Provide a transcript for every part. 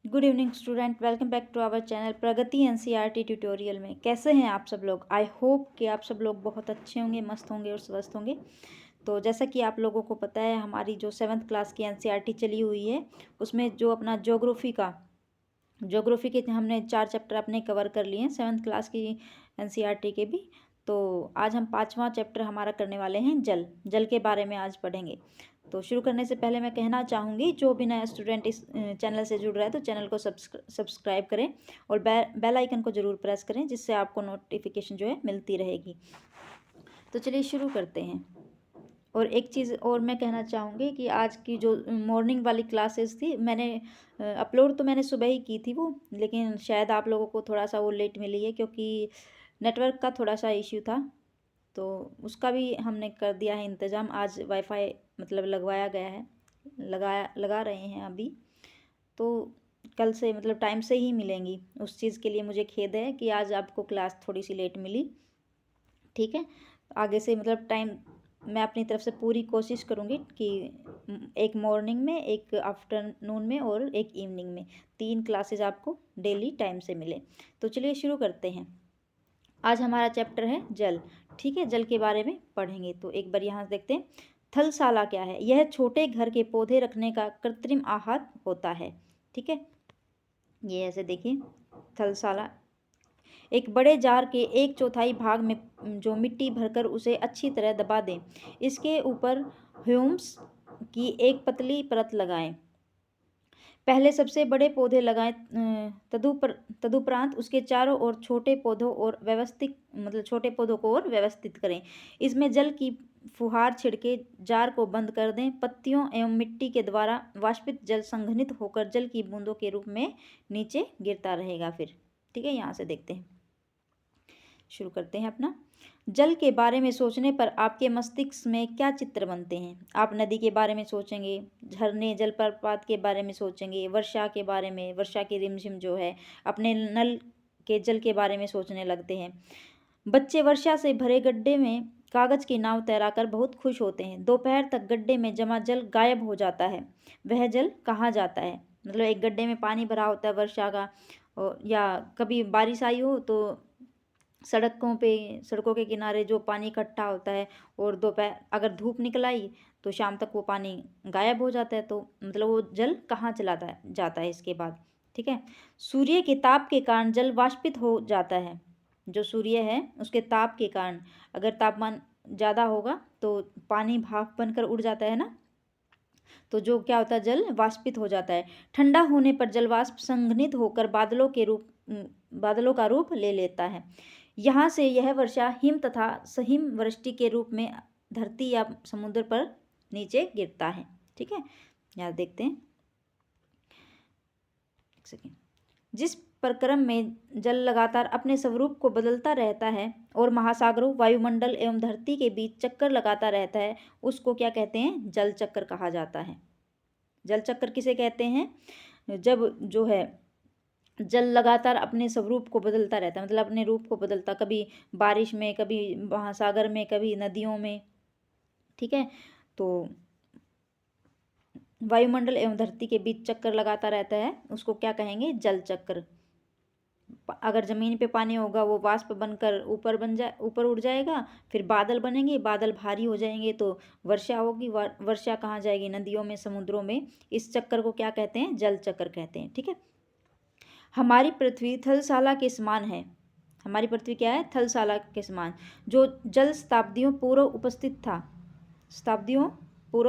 Good evening student, welcome back to our channel Pragati NCERT tutorial में। कैसे हैं आप सब लोग? आई होप कि आप सब लोग बहुत अच्छे होंगे, मस्त होंगे और स्वस्थ होंगे। तो जैसा कि आप लोगों को पता है, हमारी जो 7th क्लास की एनसीईआरटी चली हुई है, उसमें जो अपना ज्योग्राफी के हमने 4 चैप्टर अपने कवर कर लिए हैं 7th क्लास की एनसीईआरटी के भी। तो आज हम 5वां चैप्टर हमारा करने वाले हैं, जल के बारे में आज पढ़ेंगे। तो शुरू करने से पहले मैं कहना चाहूँगी, जो भी नया स्टूडेंट इस चैनल से जुड़ रहा है तो चैनल को सब्सक्राइब करें और बेल आइकन को ज़रूर प्रेस करें, जिससे आपको नोटिफिकेशन जो है मिलती रहेगी। तो चलिए शुरू करते हैं। और एक चीज़ और मैं कहना चाहूँगी कि आज की जो मॉर्निंग वाली क्लासेस थी, मैंने अपलोड तो मैंने सुबह ही की थी वो, लेकिन शायद आप लोगों को थोड़ा सा वो लेट मिली है क्योंकि नेटवर्क का थोड़ा सा इश्यू था। तो उसका भी हमने कर दिया है इंतज़ाम। आज वाईफाई मतलब लगवाया गया है, लगा रहे हैं अभी। तो कल से मतलब टाइम से ही मिलेंगी। उस चीज़ के लिए मुझे खेद है कि आज आपको क्लास थोड़ी सी लेट मिली। ठीक है, आगे से मतलब टाइम मैं अपनी तरफ से पूरी कोशिश करूँगी कि एक मॉर्निंग में, एक आफ्टरनून में और एक इवनिंग में 3 क्लासेज आपको डेली टाइम से मिले। तो चलिए शुरू करते हैं। आज हमारा चैप्टर है जल। ठीक है, जल के बारे में पढ़ेंगे। तो एक बार यहाँ देखते हैं, थलसाला क्या है? यह छोटे घर के पौधे रखने का कृत्रिम आहत होता है। ठीक है, ये ऐसे देखिए, थलसाला एक बड़े जार के 1/4 भाग में जो मिट्टी भरकर उसे अच्छी तरह दबा दें। इसके ऊपर ह्यूम्स की एक पतली परत लगाएं। पहले सबसे बड़े पौधे लगाएं, तदुपरांत उसके चारों ओर छोटे पौधों और छोटे पौधों को और व्यवस्थित करें। इसमें जल की फुहार छिड़के जार को बंद कर दें। पत्तियों एवं मिट्टी के द्वारा वाष्पित जल संघनित होकर जल की बूंदों के रूप में नीचे गिरता रहेगा। फिर ठीक है, यहाँ से देखते हैं, शुरू करते हैं अपना। जल के बारे में सोचने पर आपके मस्तिष्क में क्या चित्र बनते हैं? आप नदी के बारे में सोचेंगे, झरने जलप्रपात के बारे में सोचेंगे, वर्षा के बारे में, वर्षा की रिमझिम जो है, अपने नल के जल के बारे में सोचने लगते हैं। बच्चे वर्षा से भरे गड्ढे में कागज की नाव तैराकर बहुत खुश होते हैं। दोपहर तक गड्ढे में जमा जल गायब हो जाता है। वह जल कहाँ जाता है? मतलब एक गड्ढे में पानी भरा होता है वर्षा का, या कभी बारिश आई हो तो सड़कों के किनारे जो पानी इकट्ठा होता है, और दोपहर अगर धूप निकल आई तो शाम तक वो पानी गायब हो जाता है। तो मतलब वो जल कहाँ जाता है इसके बाद। ठीक है, सूर्य के ताप के कारण जल वाष्पित हो जाता है। जो सूर्य है उसके ताप के कारण, अगर तापमान ज़्यादा होगा तो पानी भाप बनकर उड़ जाता है ना, तो जो क्या होता है, जल वाष्पित हो जाता है। ठंडा होने पर जल वाष्प संघनित होकर बादलों का रूप ले लेता है। यहाँ से यह वर्षा हिम तथा सहिम वृष्टि के रूप में धरती या समुद्र पर नीचे गिरता है। ठीक है, यहाँ देखते हैं, एक सेकेंड। जिस प्रक्रम में जल लगातार अपने स्वरूप को बदलता रहता है और महासागरों, वायुमंडल एवं धरती के बीच चक्कर लगाता रहता है, उसको क्या कहते हैं? जल चक्र कहा जाता है। जल चक्र किसे कहते हैं? जब जो है जल लगातार अपने स्वरूप को बदलता रहता है, मतलब अपने रूप को बदलता, कभी बारिश में, कभी महासागर में, कभी नदियों में। ठीक है, तो वायुमंडल एवं धरती के बीच चक्कर लगाता रहता है, उसको क्या कहेंगे? जल चक्र। अगर ज़मीन पे पानी होगा वो वाष्प बनकर ऊपर उड़ जाएगा, फिर बादल बनेंगे, बादल भारी हो जाएंगे तो वर्षा होगी, वर्षा कहाँ जाएगी? नदियों में, समुद्रों में। इस चक्कर को क्या कहते हैं? जल चक्र कहते हैं। ठीक है, हमारी पृथ्वी थलसाला के समान है। हमारी पृथ्वी क्या है? थलसाला के समान, जो जल शताब्दियों पूर्व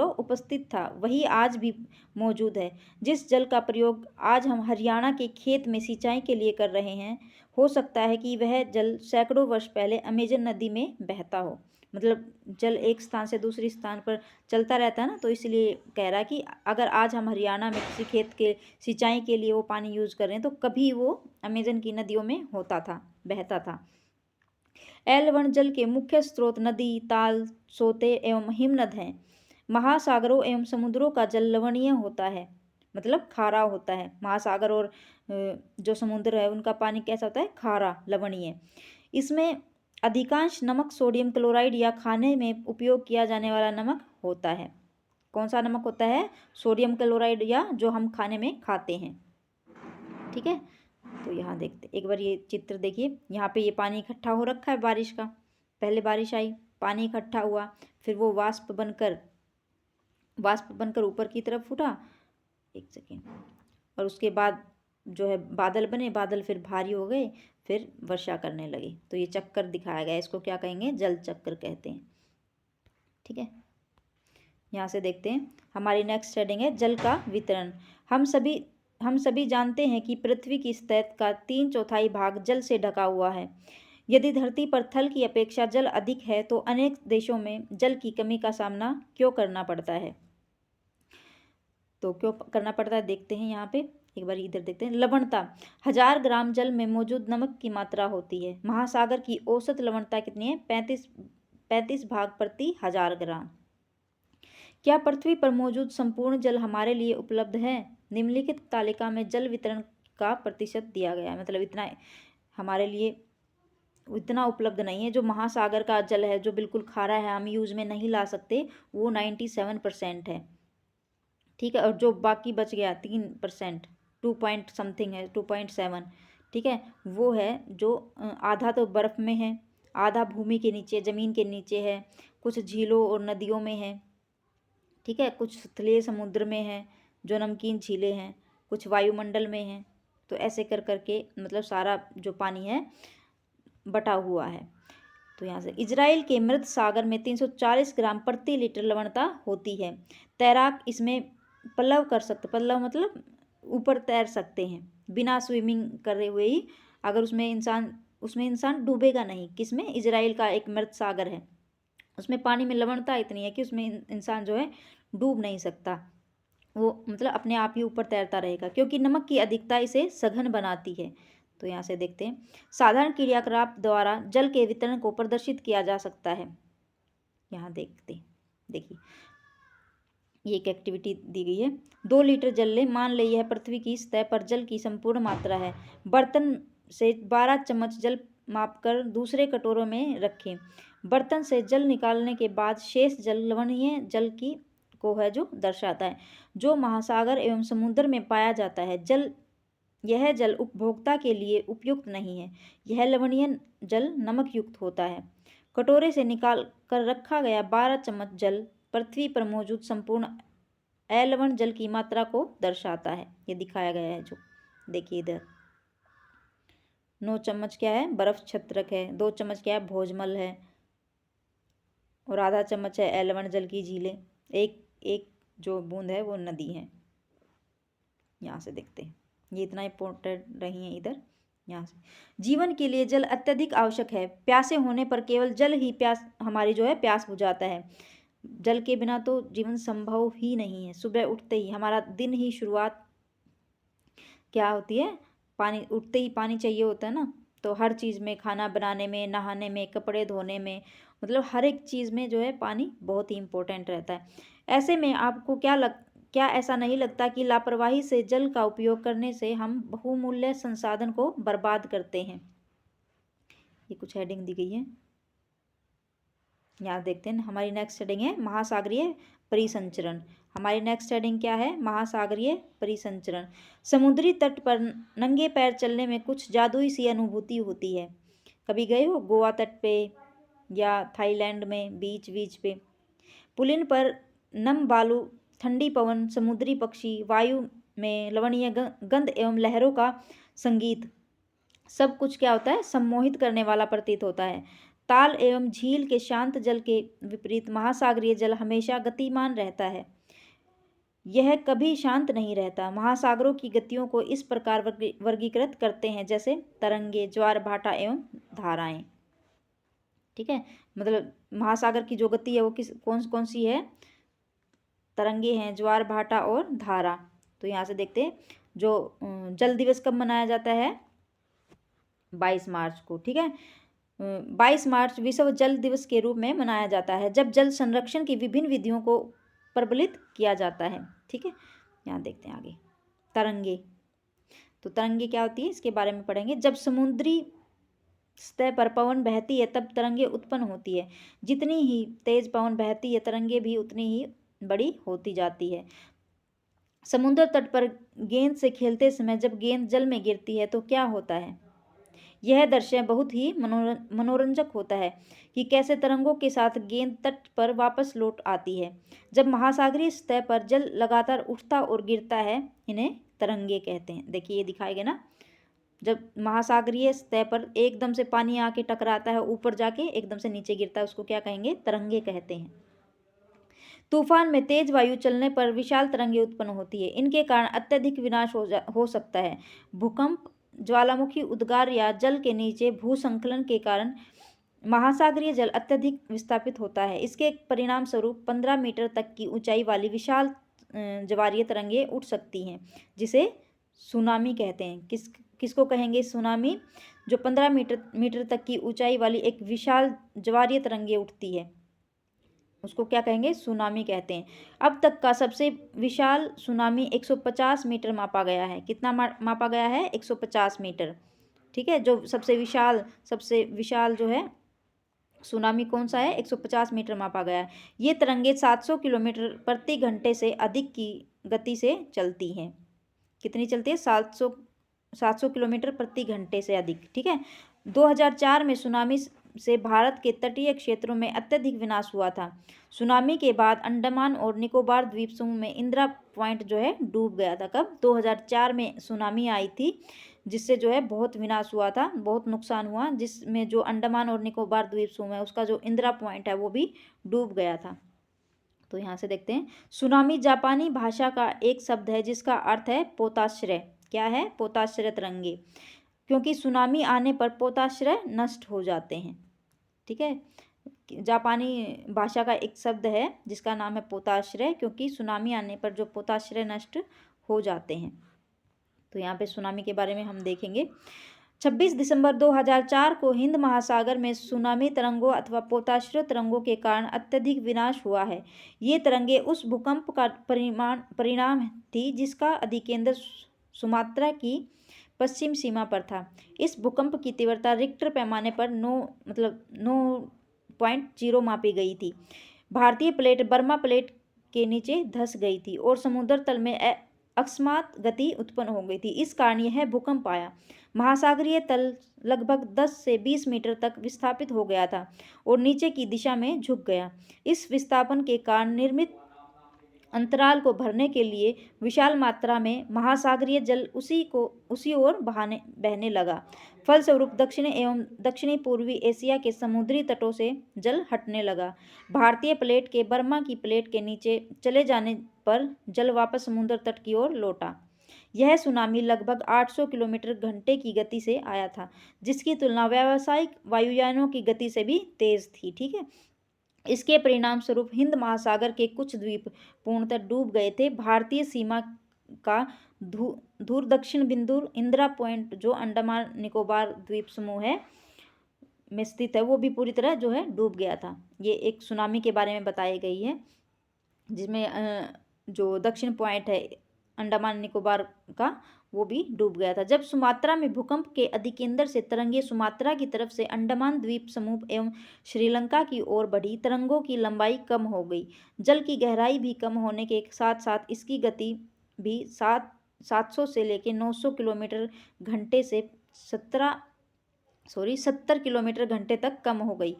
उपस्थित था, वही आज भी मौजूद है। जिस जल का प्रयोग आज हम हरियाणा के खेत में सिंचाई के लिए कर रहे हैं, हो सकता है कि वह जल सैकड़ों वर्ष पहले अमेजन नदी में बहता हो। मतलब जल एक स्थान से दूसरी स्थान पर चलता रहता है ना, तो इसलिए कह रहा है कि अगर आज हम हरियाणा में किसी खेत के सिंचाई के लिए वो पानी यूज़ कर रहे हैं, तो कभी वो अमेजन की नदियों में होता था, बहता था। एल जल के मुख्य स्रोत नदी, ताल, सोते एवं हिमनद हैं। महासागरों एवं समुद्रों का जल लवणीय होता है, मतलब खारा होता है। महासागर और जो समुद्र है उनका पानी कैसा होता है? खारा, लवणीय। इसमें अधिकांश नमक सोडियम क्लोराइड या खाने में उपयोग किया जाने वाला नमक होता है। कौन सा नमक होता है? सोडियम क्लोराइड, या जो हम खाने में खाते हैं। ठीक है। तो यहाँ देखते एक बार ये चित्र देखिए, यहाँ पे ये पानी इकट्ठा हो रखा है बारिश का, पहले बारिश आई, पानी इकट्ठा हुआ, फिर वो वाष्प बनकर ऊपर की तरफ उठा, एक सेकेंड, और उसके बाद जो है बादल बने, बादल फिर भारी हो गए, फिर वर्षा करने लगी। तो ये चक्कर दिखाया गया, इसको क्या कहेंगे, जल चक्र कहते हैं। ठीक है, यहाँ से देखते हैं हमारी नेक्स्ट हेडिंग है जल का वितरण। हम सभी जानते हैं कि पृथ्वी की सतह का 3/4 भाग जल से ढका हुआ है। यदि धरती पर थल की अपेक्षा जल अधिक है तो अनेक देशों में जल की कमी का सामना क्यों करना पड़ता है। तो क्यों करना पड़ता है देखते हैं, यहाँ पे एक बार इधर देखते हैं। लवणता, 1000 ग्राम जल में मौजूद नमक की मात्रा होती है। महासागर की औसत लवणता कितनी है, 35 भाग प्रति 1000 ग्राम। क्या पृथ्वी पर मौजूद संपूर्ण जल हमारे लिए उपलब्ध है। निम्नलिखित तालिका में जल वितरण का प्रतिशत दिया गया है, मतलब इतना हमारे लिए इतना उपलब्ध नहीं है। जो महासागर का जल है, जो बिल्कुल खारा है, हम यूज में नहीं ला सकते, वो 97% है। ठीक है, और जो बाकी बच गया 3%, 2 पॉइंट समथिंग है, 2.7, ठीक है, वो है जो आधा तो बर्फ़ में है, आधा भूमि के नीचे, ज़मीन के नीचे है, कुछ झीलों और नदियों में है, ठीक है, कुछ तलीय समुद्र में है, जो नमकीन झीलें हैं, कुछ वायुमंडल में हैं। तो ऐसे कर करके मतलब सारा जो पानी है बटा हुआ है। तो यहाँ से इजराइल के मृत सागर में 340 ग्राम प्रति लीटर लवणता होती है। तैराक इसमें पल्लव कर सकते, पल्लव मतलब ऊपर तैर सकते हैं बिना स्विमिंग करे हुए ही। अगर उसमें इंसान डूबेगा नहीं। किसमें, इजराइल का एक मृत सागर है, उसमें पानी में लवणता इतनी है कि उसमें इंसान जो है डूब नहीं सकता, वो मतलब अपने आप ही ऊपर तैरता रहेगा, क्योंकि नमक की अधिकता इसे सघन बनाती है। तो यहाँ से देखते हैं, साधारण क्रियाकलाप द्वारा जल के वितरण को प्रदर्शित किया जा सकता है। यहाँ देखिए ये एक एक्टिविटी दी गई है। 2 लीटर जल ले, मान ले यह पृथ्वी की सतह पर जल की संपूर्ण मात्रा है। बर्तन से 12 चम्मच जल मापकर दूसरे कटोरों में रखें। बर्तन से जल निकालने के बाद शेष जल लवणीय जल की को है जो दर्शाता है, जो महासागर एवं समुद्र में पाया जाता है। यह जल उपभोक्ता के लिए उपयुक्त नहीं है। यह लवणीय जल नमक युक्त होता है। कटोरे से निकाल कर रखा गया 12 चम्मच जल पृथ्वी पर मौजूद संपूर्ण अलवण जल की मात्रा को दर्शाता है। ये दिखाया गया है, जो देखिए इधर 9 चम्मच क्या है, बर्फ छत्रक है, 2 चम्मच क्या है, भोजमल है, और आधा चम्मच है अलवण जल की झीलें, एक जो बूंद है वो नदी है। यहाँ से देखते हैं, ये इतना इम्पोर्टेंट नहीं है इधर। यहाँ से जीवन के लिए जल अत्यधिक आवश्यक है। प्यासे होने पर केवल जल ही हमारी जो है प्यास बुझाता है। जल के बिना तो जीवन संभव ही नहीं है। सुबह उठते ही हमारा दिन ही शुरुआत क्या होती है, पानी, उठते ही पानी चाहिए होता है ना। तो हर चीज़ में, खाना बनाने में, नहाने में, कपड़े धोने में, मतलब हर एक चीज़ में जो है पानी बहुत ही इम्पोर्टेंट रहता है। ऐसे में आपको क्या ऐसा नहीं लगता कि लापरवाही से जल का उपयोग करने से हम बहुमूल्य संसाधन को बर्बाद करते हैं। ये कुछ हेडिंग दी गई है, यहाँ देखते हैं। हमारी नेक्स्ट हेडिंग है महासागरीय परिसंचरण। हमारी नेक्स्ट हेडिंग क्या है, महासागरीय परिसंचरण। समुद्री तट पर नंगे पैर चलने में कुछ जादुई सी अनुभूति होती है। कभी गए हो गोवा तट पे या थाईलैंड में बीच पे। पुलिन पर नम बालू, ठंडी पवन, समुद्री पक्षी, वायु में लवणीय गंध एवं लहरों का संगीत, सब कुछ क्या होता है, सम्मोहित करने वाला प्रतीत होता है। ताल एवं झील के शांत जल के विपरीत महासागरीय जल हमेशा गतिमान रहता है। यह कभी शांत नहीं रहता। महासागरों की गतियों को इस प्रकार वर्गीकृत करते हैं जैसे तरंगे, ज्वार भाटा एवं धाराएं। ठीक है, मतलब महासागर की जो गति है वो कौन सी है, तरंगे हैं, ज्वार भाटा और धारा। तो यहाँ से देखते हैं, जो जल दिवस कब मनाया जाता है, 22 मार्च को। ठीक है, 22 मार्च विश्व जल दिवस के रूप में मनाया जाता है, जब जल संरक्षण की विभिन्न विधियों को प्रबलित किया जाता है। ठीक है, यहाँ देखते हैं आगे तरंगे। तो तरंगे क्या होती है, इसके बारे में पढ़ेंगे। जब समुद्री सतह पर पवन बहती है तब तरंगे उत्पन्न होती है। जितनी ही तेज पवन बहती है तरंगे भी उतनी ही बड़ी होती जाती है। समुद्र तट पर गेंद से खेलते समय जब गेंद जल में गिरती है तो क्या होता है। यह दृश्य बहुत ही मनोरंजक होता है कि कैसे तरंगों के साथ गेंद तट पर वापस लौट आती है। जब महासागरीय सतह पर जल लगातार उठता और गिरता है, इन्हें तरंगे कहते हैं। देखिए ये दिखाए गए ना, जब महासागरीय सतह पर एकदम से पानी आके टकराता है, ऊपर जाके एकदम से नीचे गिरता है, उसको क्या कहेंगे, तरंगे कहते हैं। तूफान में तेज वायु चलने पर विशाल तरंगे उत्पन्न होती है। इनके कारण अत्यधिक विनाश हो सकता है। भूकंप, ज्वालामुखी उद्गार या जल के नीचे भूसंकलन के कारण महासागरीय जल अत्यधिक विस्थापित होता है। इसके परिणाम स्वरूप 15 मीटर तक की ऊंचाई वाली विशाल ज्वारीय तरंगे उठ सकती हैं, जिसे सुनामी कहते हैं। किसको कहेंगे, सुनामी। जो 15 मीटर तक की ऊंचाई वाली एक विशाल ज्वारीय तरंगे उठती है, उसको क्या कहेंगे, सुनामी कहते हैं। अब तक का सबसे विशाल सुनामी 150 मीटर मापा गया है। कितना मापा गया है, 150 मीटर। ठीक है, जो सबसे विशाल जो है सुनामी कौन सा है, 150 मीटर मापा गया है। ये तरंगे 700 किलोमीटर प्रति घंटे से अधिक की गति से चलती हैं। कितनी चलती है, 700 किलोमीटर प्रति घंटे से अधिक। ठीक है। 2004 में सुनामी से भारत के तटीय क्षेत्रों में अत्यधिक विनाश हुआ था। सुनामी के बाद अंडमान और निकोबार द्वीप समूह में इंदिरा पॉइंट जो है डूब गया था। कब, 2004 में सुनामी आई थी, जिससे जो है बहुत विनाश हुआ था, बहुत नुकसान हुआ, जिसमें जो अंडमान और निकोबार द्वीप समूह है उसका जो इंदिरा पॉइंट है वो भी डूब गया था। तो यहाँ से देखते हैं, सुनामी जापानी भाषा का एक शब्द है जिसका अर्थ है पोताश्रय। क्या है, पोताश्रय तरंगे, क्योंकि सुनामी आने पर पोताश्रय नष्ट हो जाते हैं। ठीक है, जापानी भाषा का एक शब्द है जिसका नाम है पोताश्रय, क्योंकि सुनामी आने पर जो पोताश्रय नष्ट हो जाते हैं। तो यहाँ पे सुनामी के बारे में हम देखेंगे। 26 दिसंबर 2004 को हिंद महासागर में सुनामी तरंगों अथवा पोताश्रय तरंगों के कारण अत्यधिक विनाश हुआ है। ये तरंगे उस भूकंप का परिणाम थी जिसका अधिकेंद्र सुमात्रा की पश्चिम सीमा पर था। इस भूकंप की तीव्रता रिक्टर पैमाने पर 9.0 मापी गई थी। भारतीय प्लेट बर्मा प्लेट के नीचे धंस गई थी और समुद्र तल में अकस्मात गति उत्पन्न हो गई थी। इस कारण यह भूकंप आया। महासागरीय तल लगभग 10 से 20 मीटर तक विस्थापित हो गया था और नीचे की दिशा में झुक गया। इस विस्थापन के कारण निर्मित अंतराल को भरने के लिए विशाल मात्रा में महासागरीय जल उसी ओर बहने लगा। फलस्वरूप दक्षिणी एवं दक्षिणी पूर्वी एशिया के समुद्री तटों से जल हटने लगा। भारतीय प्लेट के बर्मा की प्लेट के नीचे चले जाने पर जल वापस समुद्र तट की ओर लौटा। यह सुनामी लगभग 800 किलोमीटर घंटे की गति से आया था, जिसकी तुलना व्यावसायिक वायुयानों की गति से भी तेज थी। ठीक है, इसके परिणाम स्वरूप हिंद महासागर के कुछ द्वीप पूर्णतः डूब गए थे। भारतीय सीमा का दूर दक्षिण बिंदु इंदिरा पॉइंट जो अंडमान निकोबार द्वीप समूह है में स्थित है, वो भी पूरी तरह जो है डूब गया था। ये एक सुनामी के बारे में बताई गई है, जिसमें जो दक्षिण पॉइंट है अंडमान निकोबार का वो भी डूब गया था। जब सुमात्रा में भूकंप के अधिकेंद्र से तरंगे सुमात्रा की तरफ से अंडमान द्वीप समूह एवं श्रीलंका की ओर बढ़ी, तरंगों की लंबाई कम हो गई। जल की गहराई भी कम होने के साथ साथ इसकी गति भी 700 से लेकर 900 किलोमीटर घंटे से 70 किलोमीटर घंटे तक कम हो गई।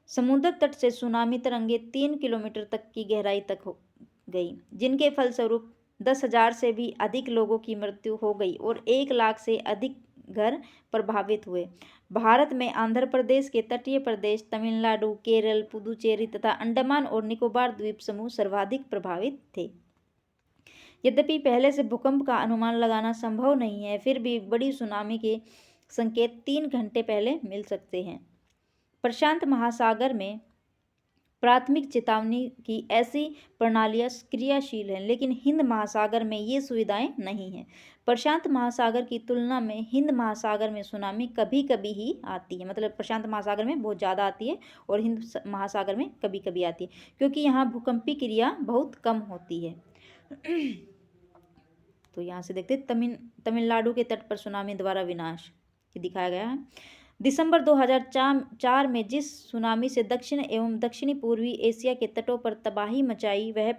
समुद्र तट से सुनामी तरंगे 3 किलोमीटर तक की गहराई तक हो गई, जिनके फलस्वरूप 10,000 से भी अधिक लोगों की मृत्यु हो गई और 1 लाख से अधिक घर प्रभावित हुए। भारत में आंध्र प्रदेश के तटीय प्रदेश, तमिलनाडु, केरल, पुदुचेरी तथा अंडमान और निकोबार द्वीप समूह सर्वाधिक प्रभावित थे। यद्यपि पहले से भूकंप का अनुमान लगाना संभव नहीं है, फिर भी बड़ी सुनामी के संकेत 3 घंटे पहले मिल सकते हैं। प्रशांत महासागर में प्राथमिक चेतावनी की ऐसी प्रणालियाँ क्रियाशील हैं, लेकिन हिंद महासागर में ये सुविधाएं नहीं हैं। प्रशांत महासागर की तुलना में हिंद महासागर में सुनामी कभी कभी ही आती है। मतलब प्रशांत महासागर में बहुत ज़्यादा आती है और हिंद महासागर में कभी कभी आती है, क्योंकि यहाँ भूकंपीय क्रिया बहुत कम होती है। तो यहाँ से देखते तमिलनाडु के तट पर सुनामी द्वारा विनाश दिखाया गया है। दिसंबर 2004 में जिस सुनामी से दक्षिण एवं दक्षिणी पूर्वी एशिया के तटों पर तबाही मचाई, वह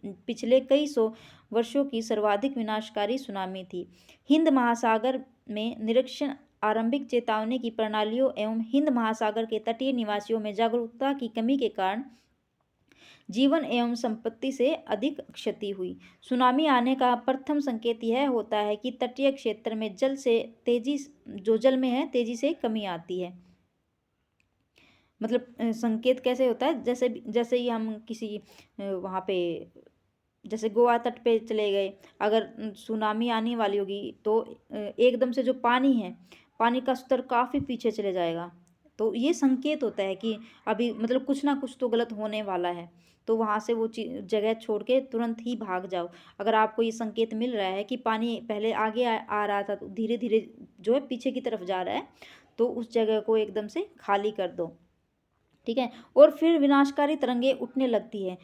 पिछले कई सौ वर्षों की सर्वाधिक विनाशकारी सुनामी थी। हिंद महासागर में निरीक्षण आरंभिक चेतावनी की प्रणालियों एवं हिंद महासागर के तटीय निवासियों में जागरूकता की कमी के कारण जीवन एवं संपत्ति से अधिक क्षति हुई। सुनामी आने का प्रथम संकेत यह होता है कि तटीय क्षेत्र में जल में है तेजी से कमी आती है। मतलब संकेत कैसे होता है, जैसे ही हम किसी वहाँ पे जैसे गोवा तट पे चले गए, अगर सुनामी आने वाली होगी तो एकदम से जो पानी है, पानी का स्तर काफ़ी पीछे चले जाएगा। तो ये संकेत होता है कि अभी मतलब कुछ ना कुछ तो गलत होने वाला है, तो वहाँ से वो जगह छोड़ के तुरंत ही भाग जाओ। अगर आपको ये संकेत मिल रहा है कि पानी पहले आगे आ रहा था तो धीरे धीरे जो है पीछे की तरफ जा रहा है, तो उस जगह को एकदम से खाली कर दो। ठीक है। और फिर विनाशकारी तरंगे उठने लगती है।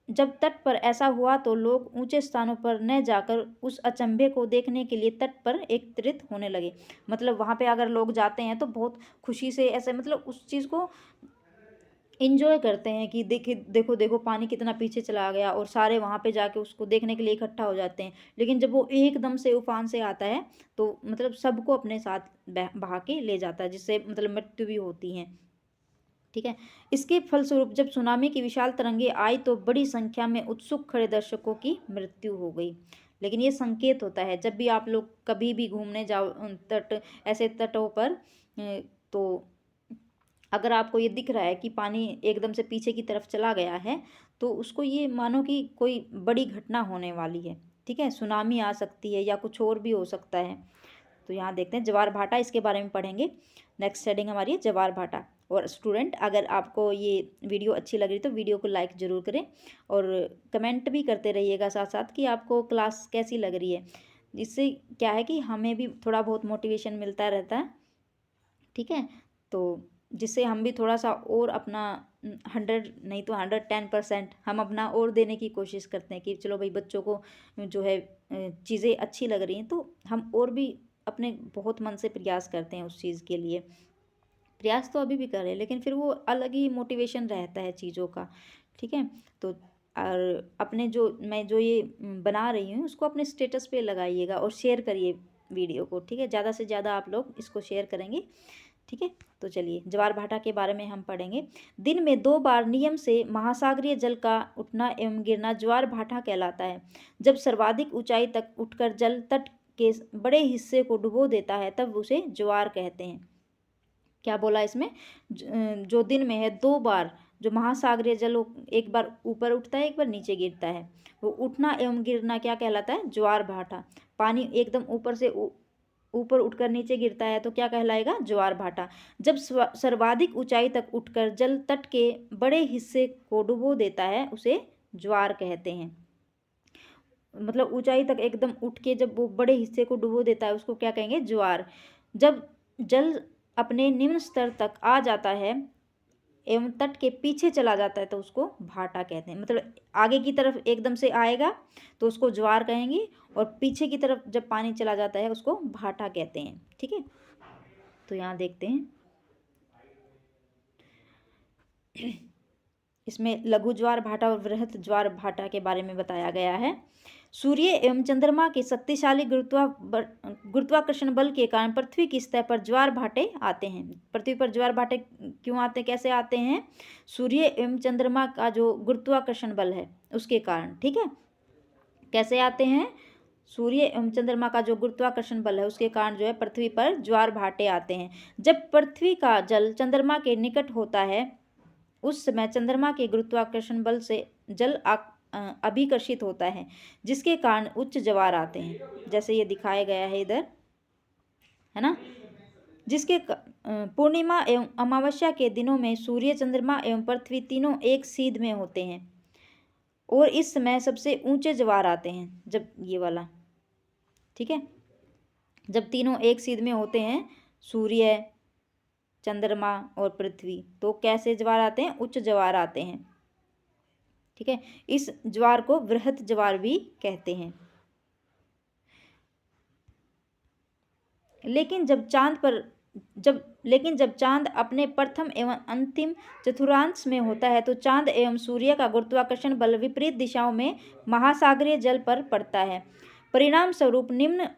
जब तट पर ऐसा हुआ तो लोग ऊंचे स्थानों पर न जाकर उस अचंभे को देखने के लिए तट पर एकत्रित होने लगे। मतलब वहाँ पे अगर लोग जाते हैं तो बहुत खुशी से ऐसे मतलब उस चीज़ को इंजॉय करते हैं कि देखो देखो पानी कितना पीछे चला गया, और सारे वहाँ पे जाके उसको देखने के लिए इकट्ठा हो जाते हैं। लेकिन जब वो एकदम से उफान से आता है तो मतलब सबको अपने साथ बहा के ले जाता है, जिससे मतलब मृत्यु भी होती है। ठीक है। इसके फलस्वरूप जब सुनामी की विशाल तरंगे आई तो बड़ी संख्या में उत्सुक खड़े दर्शकों की मृत्यु हो गई। लेकिन ये संकेत होता है, जब भी आप लोग कभी भी घूमने जाओ ऐसे तटों पर, तो अगर आपको ये दिख रहा है कि पानी एकदम से पीछे की तरफ चला गया है, तो उसको ये मानो कि कोई बड़ी घटना होने वाली है। ठीक है। सुनामी आ सकती है या कुछ और भी हो सकता है। तो यहाँ देखते हैं ज्वार भाटा, इसके बारे में पढ़ेंगे। नेक्स्ट हेडिंग हमारी है ज्वार भाटा। और स्टूडेंट, अगर आपको ये वीडियो अच्छी लग रही तो वीडियो को लाइक ज़रूर करें और कमेंट भी करते रहिएगा साथ साथ कि आपको क्लास कैसी लग रही है। इससे क्या है कि हमें भी थोड़ा बहुत मोटिवेशन मिलता रहता है। ठीक है। तो जिससे हम भी थोड़ा सा और अपना 100 नहीं तो 110% हम अपना और देने की कोशिश करते हैं कि चलो भाई बच्चों को जो है चीज़ें अच्छी लग रही हैं तो हम और भी अपने बहुत मन से प्रयास करते हैं उस चीज़ के लिए। प्रयास तो अभी भी कर रहे हैं, लेकिन फिर वो अलग ही मोटिवेशन रहता है चीज़ों का। ठीक है। तो और अपने मैं जो ये बना रही हूँ उसको अपने स्टेटस पे लगाइएगा और शेयर करिए वीडियो को। ठीक है। ज़्यादा से ज़्यादा आप लोग इसको शेयर करेंगे। ठीक है। तो चलिए ज्वार भाटा के बारे में हम पढ़ेंगे। दिन में 2 बार नियम से महासागरीय जल का उठना एवं गिरना ज्वार भाटा कहलाता है। जब सर्वाधिक ऊंचाई तक उठकर जल तट के बड़े हिस्से को डुबो देता है तब उसे ज्वार कहते हैं। क्या बोला इसमें, जो दिन में है 2 बार जो महासागरीय जल एक बार ऊपर उठता है एक बार नीचे गिरता है, वो उठना एवं गिरना क्या कहलाता है, ज्वार भाटा। पानी एकदम ऊपर से ऊपर उठकर नीचे गिरता है तो क्या कहलाएगा, ज्वार भाटा। जब सर्वाधिक ऊंचाई तक उठकर जल तट के बड़े हिस्से को डुबो देता है उसे ज्वार कहते हैं। मतलब ऊंचाई तक एकदम उठ के जब वो बड़े हिस्से को डुबो देता है उसको क्या कहेंगे, ज्वार। जब जल अपने निम्न स्तर तक आ जाता है एवं तट के पीछे चला जाता है तो उसको भाटा कहते हैं। मतलब आगे की तरफ एकदम से आएगा तो उसको ज्वार कहेंगे, और पीछे की तरफ जब पानी चला जाता है उसको भाटा कहते हैं। ठीक है। तो यहाँ देखते हैं इसमें लघु ज्वार भाटा और वृहत ज्वार भाटा के बारे में बताया गया है। सूर्य एवं चंद्रमा के शक्तिशाली गुरुत्वाकर्षण बल के कारण पृथ्वी की सतह पर ज्वार भाटे आते हैं। पृथ्वी पर ज्वार भाटे क्यों आते हैं, कैसे आते हैं, सूर्य एवं चंद्रमा का जो गुरुत्वाकर्षण बल है उसके कारण। ठीक है। कैसे आते हैं, सूर्य एवं चंद्रमा का जो गुरुत्वाकर्षण बल है उसके कारण जो है पृथ्वी पर ज्वार भाटे आते हैं। जब पृथ्वी का जल चंद्रमा के निकट होता है उस समय चंद्रमा के गुरुत्वाकर्षण बल से जल अभिकर्षित होता है, जिसके कारण उच्च ज्वार आते हैं, जैसे ये दिखाया गया है इधर, है ना। जिसके पूर्णिमा एवं अमावस्या के दिनों में सूर्य, चंद्रमा एवं पृथ्वी तीनों एक सीध में होते हैं और इस समय सबसे ऊंचे ज्वार आते हैं। जब ये वाला, ठीक है, जब तीनों एक सीध में होते हैं सूर्य, चंद्रमा और पृथ्वी, तो कैसे ज्वार आते हैं, उच्च ज्वार आते हैं। ठीक है। इस ज्वार को वृहत ज्वार भी कहते हैं। लेकिन जब चांद पर लेकिन जब चांद अपने प्रथम एवं अंतिम चतुर्थांश में होता है तो चांद एवं सूर्य का गुरुत्वाकर्षण बल विपरीत दिशाओं में महासागरीय जल पर पड़ता है। परिणाम स्वरूप निम्न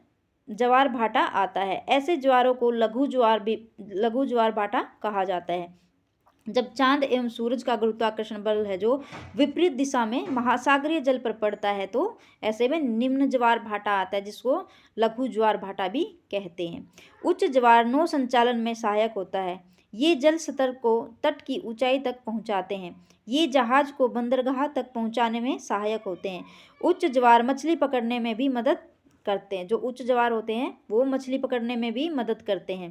ज्वार भाटा आता है। ऐसे ज्वारों को लघु ज्वार भाटा कहा जाता है। जब चांद एवं सूरज का गुरुत्वाकर्षण बल है जो विपरीत दिशा में महासागरीय जल पर पड़ता है तो ऐसे में निम्न ज्वार भाटा आता है, जिसको लघु ज्वार भाटा भी कहते हैं। उच्च ज्वार नौ संचालन में सहायक होता है। ये जल स्तर को तट की ऊंचाई तक पहुंचाते हैं। ये जहाज को बंदरगाह तक पहुंचाने में सहायक होते हैं। उच्च ज्वार मछली पकड़ने में भी मदद करते हैं। जो उच्च ज्वार होते हैं वो मछली पकड़ने में भी मदद करते हैं,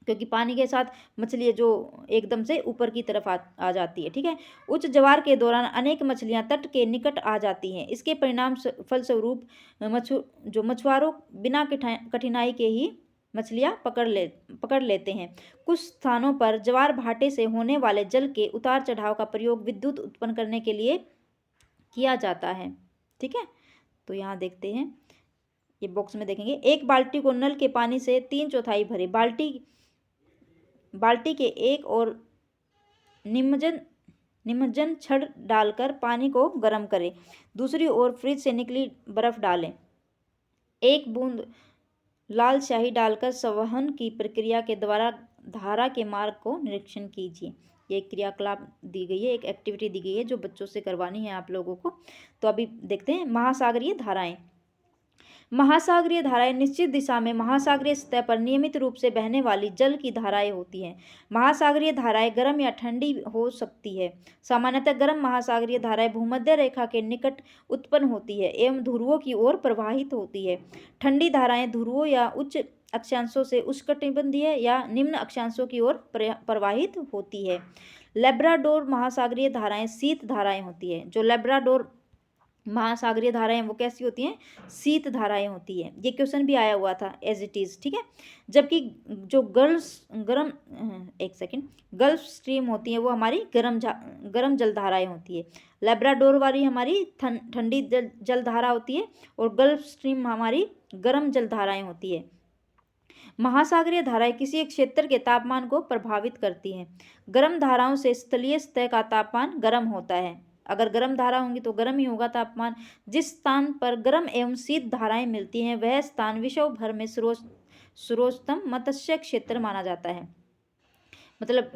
क्योंकि पानी के साथ मछली जो एकदम से ऊपर की तरफ आ जाती है। ठीक है, उच्च ज्वार के दौरान अनेक मछलियां तट के निकट आ जाती हैं। इसके परिणाम फलस्वरूप मछुआरों बिना कठिनाई के ही मछलियां पकड़ लेते हैं। कुछ स्थानों पर ज्वार भाटे से होने वाले जल के उतार चढ़ाव का प्रयोग विद्युत उत्पन्न करने के लिए किया जाता है। ठीक है, तो यहाँ देखते हैं, ये बॉक्स में देखेंगे, एक बाल्टी को नल के पानी से 3/4 भरे। बाल्टी के एक और निमज्जन छड़ डालकर पानी को गर्म करें। दूसरी ओर फ्रिज से निकली बर्फ डालें। एक बूंद लाल स्याही डालकर संवहन की प्रक्रिया के द्वारा धारा के मार्ग को निरीक्षण कीजिए। ये एक क्रियाकलाप दी गई है, एक एक्टिविटी दी गई है जो बच्चों से करवानी है आप लोगों को। तो अभी देखते हैं महासागरीय धाराएं। महासागरीय धाराएं निश्चित दिशा में महासागरीय सतह पर नियमित रूप से बहने वाली जल की धाराएं होती हैं। महासागरीय धाराएं गर्म या ठंडी हो सकती है। सामान्यतः गर्म महासागरीय धाराएं भूमध्य रेखा के निकट उत्पन्न होती है एवं ध्रुवों की ओर प्रवाहित होती है। ठंडी धाराएं ध्रुवों या उच्च अक्षांशों से उष्णकटिबंधीय या निम्न अक्षांशों की ओर प्रवाहित होती है। लेब्राडोर महासागरीय धाराएं शीत धाराएं होती है। जो लेब्राडोर महासागरीय धाराएं वो कैसी होती हैं? शीत धाराएं होती है। ये क्वेश्चन भी आया हुआ था एज इट इज। ठीक है, जबकि जो गल्फ स्ट्रीम होती है वो हमारी गर्म जल धाराएं होती है। लेब्राडोर वाली हमारी ठंडी जल धारा होती है और गल्फ स्ट्रीम हमारी गर्म जल धाराएं होती है। महासागरीय धाराएं किसी एक क्षेत्र के तापमान को प्रभावित करती हैं। गर्म धाराओं से स्थलीय सतह का तापमान गर्म होता है। अगर गर्म धारा होंगी तो गर्म ही होगा तापमान। जिस स्थान पर गर्म एवं शीत धाराएं मिलती हैं वह स्थान विश्व भर में सर्वोत्तम मत्स्य क्षेत्र माना जाता है। मतलब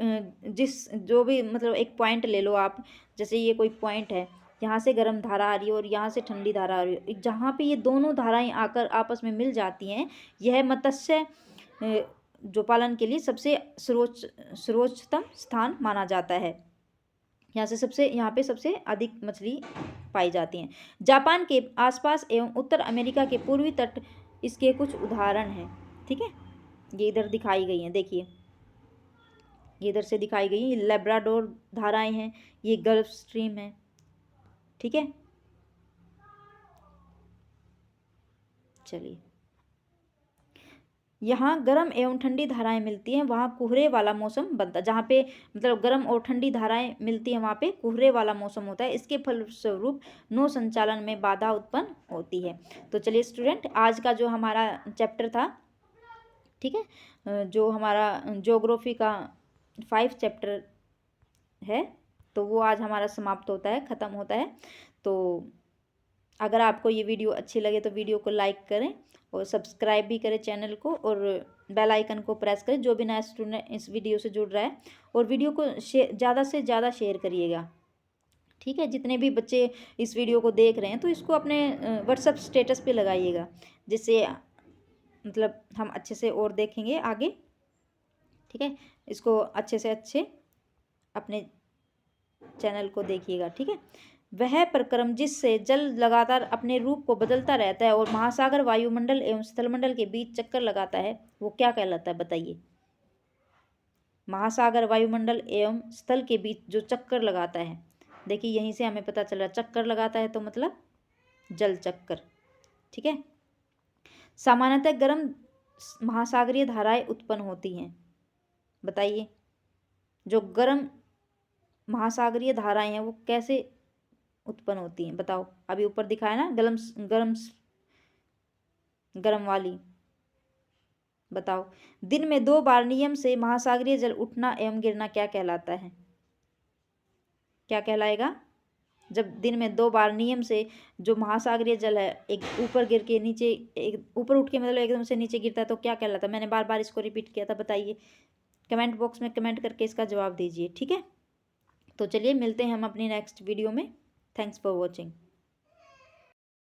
एक पॉइंट ले लो आप, जैसे ये कोई पॉइंट है, यहाँ से गर्म धारा आ रही है और यहाँ से ठंडी धारा आ रही है, जहाँ पे ये दोनों धाराएं आकर आपस में मिल जाती हैं, यह मत्स्य जो पालन के लिए सबसे सर्वोच्चतम स्थान माना जाता है। यहाँ पे सबसे अधिक मछली पाई जाती हैं। जापान के आसपास एवं उत्तर अमेरिका के पूर्वी तट इसके कुछ उदाहरण हैं। ठीक है, ये इधर दिखाई गई हैं, देखिए ये इधर से दिखाई गई, ये लेब्राडोर धाराएं हैं, ये गल्फ स्ट्रीम है। ठीक है, चलिए, यहाँ गर्म एवं ठंडी धाराएं मिलती हैं, वहाँ कोहरे वाला मौसम बनता है। जहाँ पे मतलब गर्म और ठंडी धाराएं मिलती हैं वहाँ पे कोहरे वाला मौसम होता है। इसके फलस्वरूप नौ संचालन में बाधा उत्पन्न होती है। तो चलिए स्टूडेंट, आज का जो हमारा चैप्टर था, ठीक है, जो हमारा ज्योग्राफी का 5 चैप्टर है, तो वो आज हमारा समाप्त होता है, ख़त्म होता है। तो अगर आपको ये वीडियो अच्छी लगे तो वीडियो को लाइक करें और सब्सक्राइब भी करें चैनल को, और बेल आइकन को प्रेस करें जो भी नया स्टूडेंट इस वीडियो से जुड़ रहा है, और वीडियो को ज़्यादा से ज़्यादा शेयर करिएगा। ठीक है, जितने भी बच्चे इस वीडियो को देख रहे हैं तो इसको अपने व्हाट्सएप स्टेटस पे लगाइएगा, जिससे मतलब हम अच्छे से और देखेंगे आगे। ठीक है, इसको अच्छे से अच्छे अपने चैनल को देखिएगा। ठीक है, वह प्रक्रम जिससे जल लगातार अपने रूप को बदलता रहता है और महासागर वायुमंडल एवं स्थलमंडल के बीच चक्कर लगाता है, वो क्या कहलाता है बताइए? महासागर वायुमंडल एवं स्थल के बीच जो चक्कर लगाता है, देखिए यहीं से हमें पता चल रहा है चक्कर लगाता है तो मतलब जल चक्कर। ठीक है, सामान्यतः गर्म महासागरीय धाराएं उत्पन्न होती हैं। बताइए, जो गर्म महासागरीय धाराएं हैं वो कैसे उत्पन्न होती हैं? बताओ, अभी ऊपर दिखाया ना गरम वाली, बताओ। दिन में 2 बार नियम से महासागरीय जल उठना एवं गिरना क्या कहलाता है? क्या कहलाएगा? जब दिन में 2 बार नियम से जो महासागरीय जल है एक ऊपर गिर के नीचे, एक ऊपर उठ के मतलब एकदम से नीचे गिरता है तो क्या कहलाता है? मैंने बार बार इसको रिपीट किया था, बताइए। कमेंट बॉक्स में कमेंट करके इसका जवाब दीजिए, ठीक है। तो चलिए मिलते हैं हम अपनी नेक्स्ट वीडियो में। Thanks for watching.